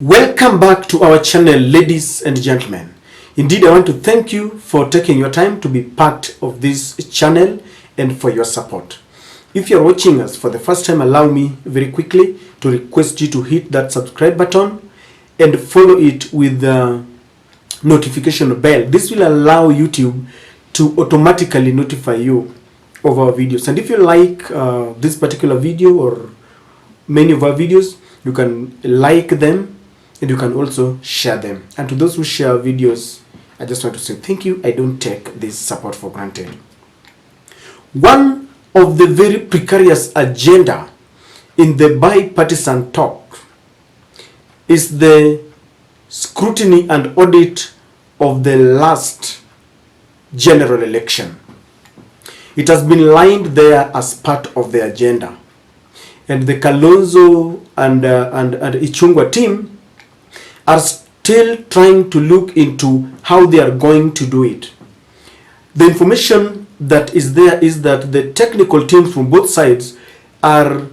Welcome back to our channel, ladies and gentlemen. Indeed, I want to thank you for taking your time to be part of this channel and for your support. If you're watching us for the first time, allow me very quickly to request you to hit that subscribe button and follow it with the notification bell. This will allow YouTube to automatically notify you of our videos. And if you like this particular video or many of our videos, you can like them and you can also share them. And to those who share videos, I just want to say thank you. I don't take this support for granted. One of the very precarious agenda in the bipartisan talk is the scrutiny and audit of the last general election. It has been lined there as part of the agenda. And the Kalonzo and Ichung'wah team are still trying to look into how they are going to do it. The information that is there is that the technical teams from both sides are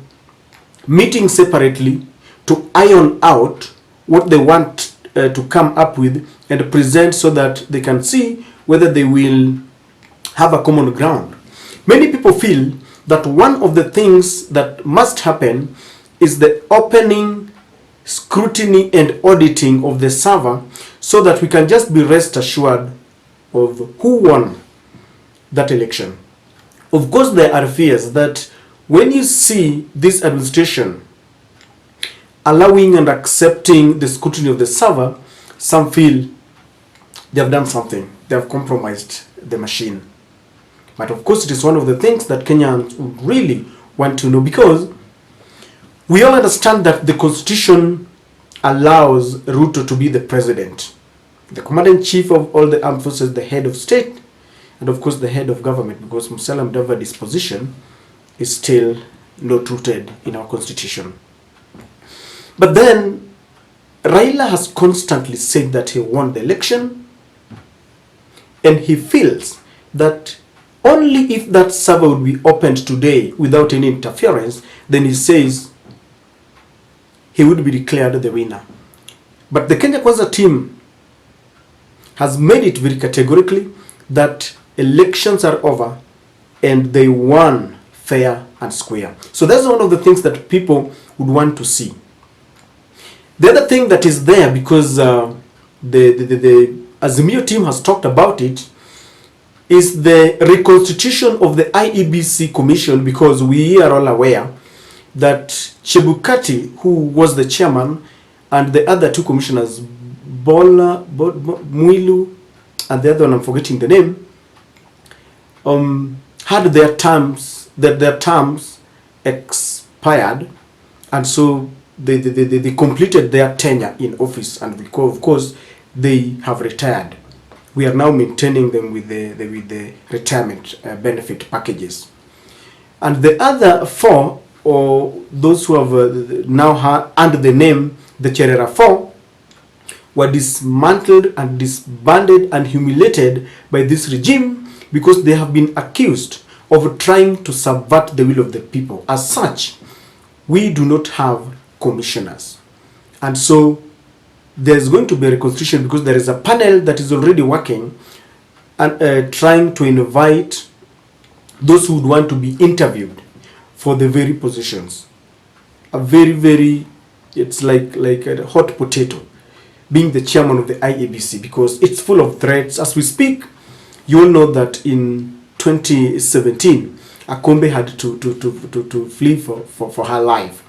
meeting separately to iron out what they want to come up with and present so that they can see whether they will have a common ground. Many people feel that one of the things that must happen is the opening scrutiny and auditing of the server so that we can just be rest assured of who won that election. Of course, there are fears that when you see this administration allowing and accepting the scrutiny of the server, some feel they have done something. They have compromised the machine. But of course, it is one of the things that Kenyans would really want to know, because we all understand that the Constitution allows Ruto to be the president, the commander-in-chief of all the armed forces, the head of state, and of course the head of government, because Musalia Mudavadi's position is still not rooted in our Constitution. But then, Raila has constantly said that he won the election, and he feels that only if that server would be opened today without any interference, then he says he would be declared the winner. But the Kenya Kwanza team has made it very categorically that elections are over and they won fair and square. So that's one of the things that people would want to see. The other thing that is there, because the Azimio team has talked about it, is the reconstitution of the IEBC commission, because we are all aware that Chebukati, who was the chairman, and the other two commissioners, Muilu, and the other one I'm forgetting the name, had their terms expired, and so they completed their tenure in office, and of course they have retired. We are now maintaining them with the retirement benefit packages. And the other four, or those who have now under the name the Cherera Four, were dismantled and disbanded and humiliated by this regime because they have been accused of trying to subvert the will of the people. As such, we do not have commissioners. And so there's going to be a reconstitution, because there is a panel that is already working and trying to invite those who would want to be interviewed for the very positions. A very, it's like a hot potato being the chairman of the IEBC, because it's full of threats. As we speak, you all know that in 2017, Akombe had to flee for her life.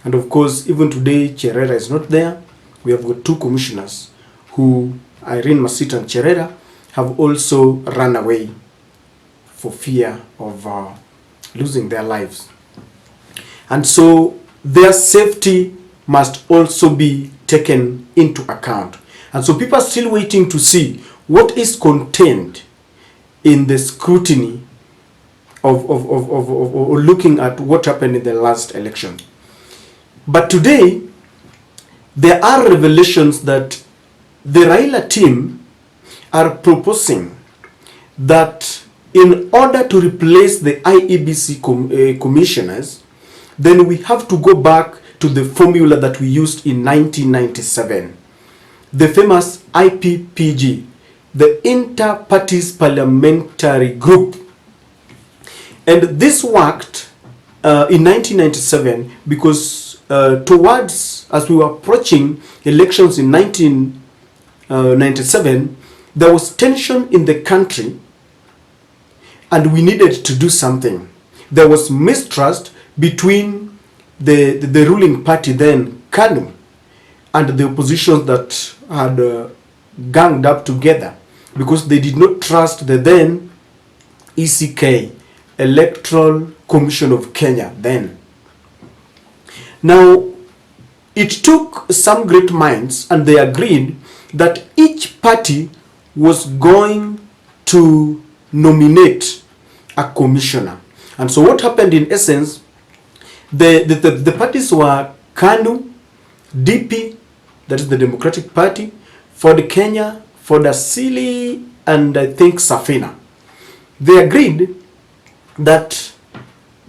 And of course, even today, Cherera is not there. We have got two commissioners who, Irene Masita and Cherera, have also run away for fear of losing their lives. And so their safety must also be taken into account. And so people are still waiting to see what is contained in the scrutiny of looking at what happened in the last election. But today, there are revelations that the Raila team are proposing that in order to replace the IEBC commissioners, then we have to go back to the formula that we used in 1997, the famous IPPG, the Inter-Parties Parliamentary Group. And this worked in 1997 because towards, as we were approaching elections in 1997, there was tension in the country and we needed to do something. There was mistrust between the ruling party then, KANU, and the opposition that had ganged up together because they did not trust the then ECK, Electoral Commission of Kenya then. Now, it took some great minds and they agreed that each party was going to nominate a commissioner. And so what happened in essence, the parties were KANU, DP, that is the Democratic Party, Ford Kenya, Ford Asili, and I think Safina. They agreed that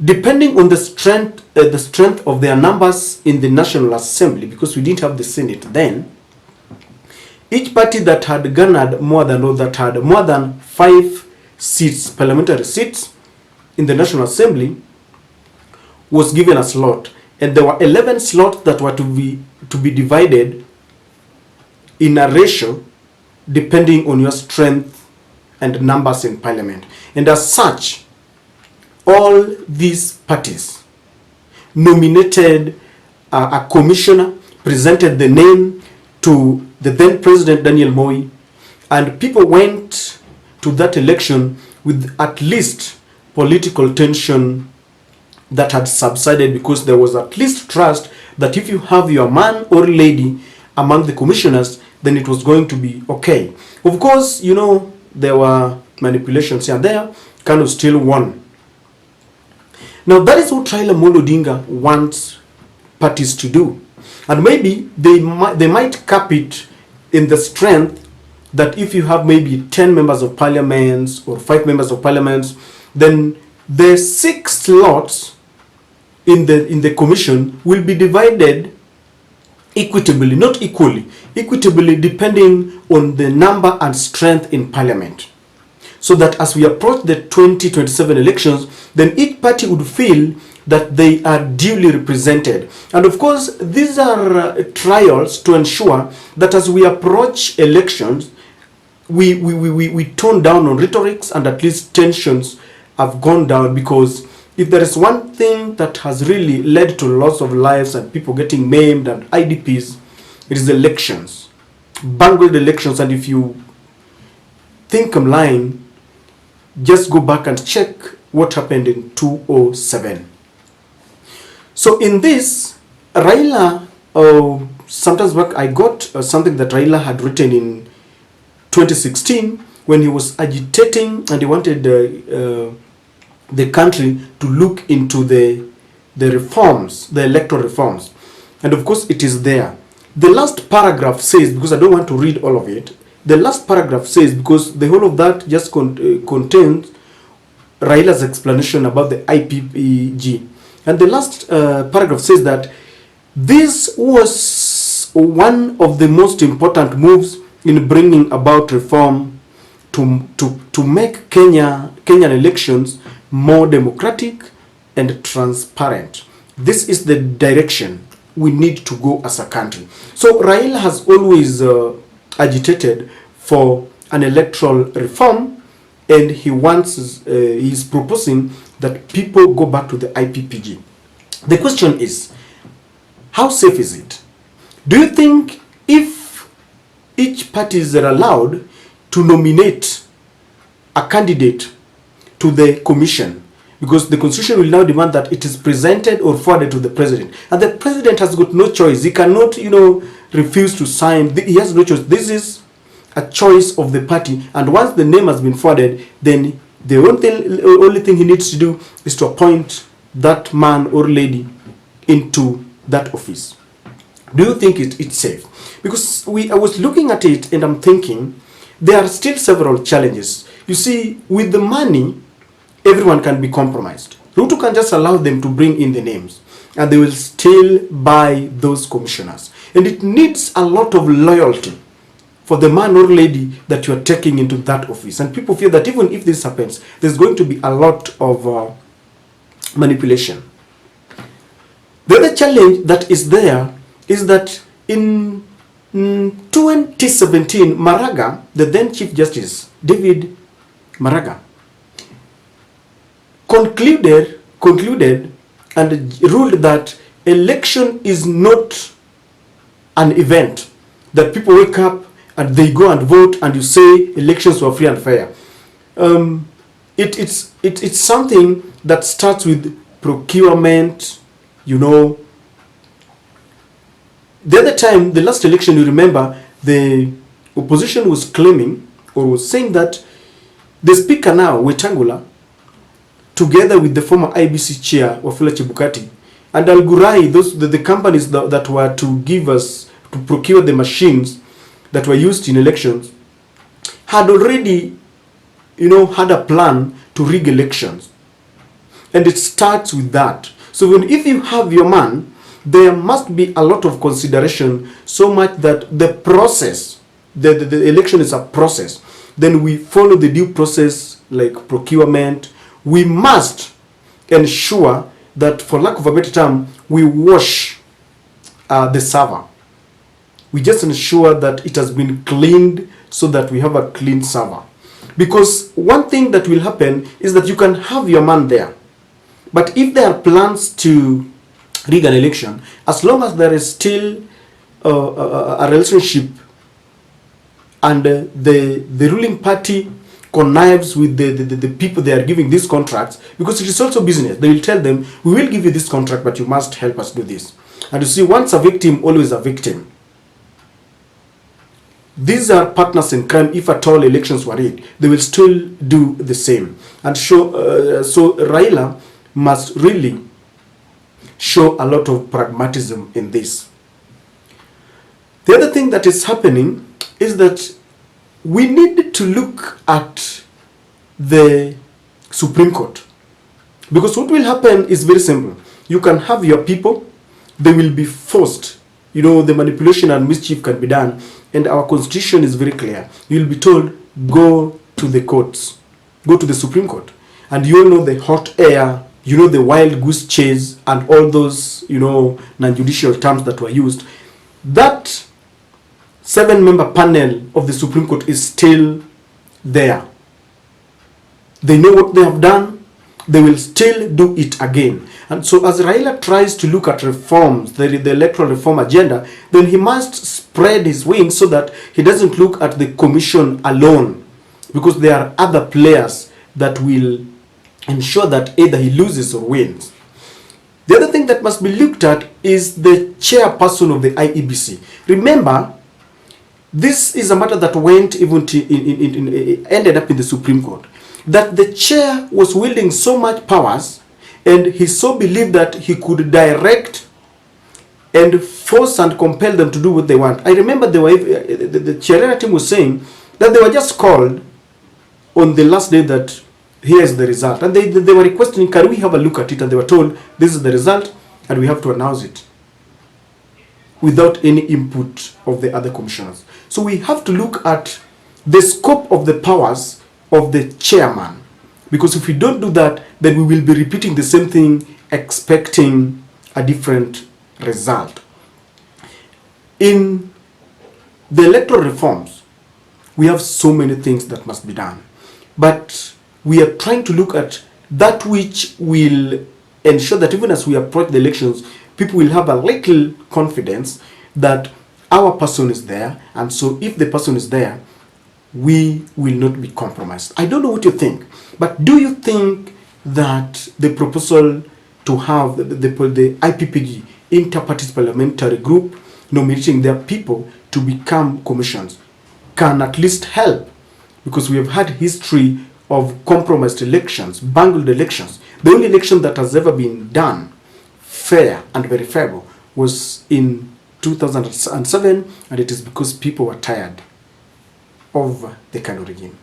depending on the strength of their numbers in the National Assembly, because we didn't have the Senate then, each party that had garnered more than 5 seats, parliamentary seats in the National Assembly, was given a slot. And there were 11 slots that were to be divided in a ratio depending on your strength and numbers in parliament. And as such, all these parties nominated a commissioner, presented the name to the then President Daniel Moi, and people went to that election with at least political tension that had subsided because there was at least trust that if you have your man or lady among the commissioners, then it was going to be okay. Of course, you know, there were manipulations here and there, kind of still won. Now that is what Raila Odinga wants parties to do. And maybe they might cap it in the strength that if you have maybe 10 members of parliament or 5 members of parliament, then the 6 slots in the commission will be divided equitably, not equally, equitably depending on the number and strength in parliament. So that as we approach the 2027 elections, then each party would feel that they are duly represented. And of course, these are trials to ensure that as we approach elections, we tone down on rhetorics and at least tensions have gone down, because if there is one thing that has really led to loss of lives and people getting maimed and IDPs, it is elections, bungled elections. And if you think I'm lying, just go back and check what happened in 2007. So in this, Raila, sometimes back I got something that Raila had written in 2016 when he was agitating and he wanted the country to look into the reforms, the electoral reforms. And of course it is there. The last paragraph says, because I don't want to read all of it, the last paragraph says, because the whole of that just contains Raila's explanation about the IPPG. And the last paragraph says that this was one of the most important moves in bringing about reform to make Kenyan elections more democratic and transparent. This is the direction we need to go as a country. So Raila has always agitated for an electoral reform, and he is proposing that people go back to the IPPG. The question is, how safe is it? Do you think if each parties are allowed to nominate a candidate to the commission, because the constitution will now demand that it is presented or forwarded to the president, and the president has got no choice. He cannot, refuse to sign. He has no choice. This is a choice of the party, and once the name has been forwarded, then the only thing he needs to do is to appoint that man or lady into that office. Do you think it's safe? Because I was looking at it and I'm thinking there are still several challenges. You see, with the money, everyone can be compromised. Ruto can just allow them to bring in the names. and they will still buy those commissioners. And it needs a lot of loyalty for the man or lady that you are taking into that office. And people feel that even if this happens, there's going to be a lot of manipulation. The other challenge that is there is that in 2017, Maraga, the then Chief Justice, David Maraga, concluded and ruled that election is not an event that people wake up and they go and vote and you say elections were free and fair. It's something that starts with procurement, you know. The other time, the last election, you remember, the opposition was claiming or was saying that the speaker now, Wetangula, together with the former IEBC chair, Wafula Chebukati, and Al Gurai, the companies that were to give us, to procure the machines that were used in elections, had already, you know, had a plan to rig elections. And it starts with that. So if you have your man, there must be a lot of consideration, so much that the process, the election is a process. Then we follow the due process like procurement. We must ensure that, for lack of a better term, we wash the server. We just ensure that it has been cleaned so that we have a clean server. Because one thing that will happen is that you can have your man there, but if there are plans to rig an election, as long as there is still a relationship and the ruling party connives with the people they are giving these contracts, because it is also business. They will tell them, we will give you this contract, but you must help us do this. And you see, once a victim, always a victim. These are partners in crime. If at all elections were rigged, they will still do the same. And so Raila must really show a lot of pragmatism in this. The other thing that is happening is that we need to look at the Supreme Court. Because what will happen is very simple. You can have your people, they will be forced. You know, the manipulation and mischief can be done. And our constitution is very clear. You'll be told, go to the courts. Go to the Supreme Court. And you all know the hot air, you know, the wild goose chase, and all those, you know, non-judicial terms that were used. That 7-member panel of the Supreme Court is still there. They know what they have done. They will still do it again. And so as Raila tries to look at reforms, the electoral reform agenda, then he must spread his wings so that he doesn't look at the commission alone, because there are other players that will ensure that either he loses or wins. The other thing that must be looked at is the chairperson of the IEBC. Remember, this is a matter that went even to, ended up in the Supreme Court, that the chair was wielding so much powers, and he so believed that he could direct and force and compel them to do what they want. I remember the chair team was saying that they were just called on the last day that here's the result. And they were requesting, can we have a look at it? And they were told, this is the result, and we have to announce it without any input of the other commissioners. So we have to look at the scope of the powers of the chairman. Because if we don't do that, then we will be repeating the same thing, expecting a different result. In the electoral reforms, we have so many things that must be done. But we are trying to look at that which will ensure that even as we approach the elections, people will have a little confidence that our person is there. And so if the person is there, we will not be compromised. I don't know what you think, but do you think that the proposal to have the IPPG, Inter-Party Parliamentary Group, nominating their people to become commissions, can at least help? Because we have had history of compromised elections, bungled elections. The only election that has ever been done fair and verifiable was in 2007, and it is because people were tired of the Kanu regime.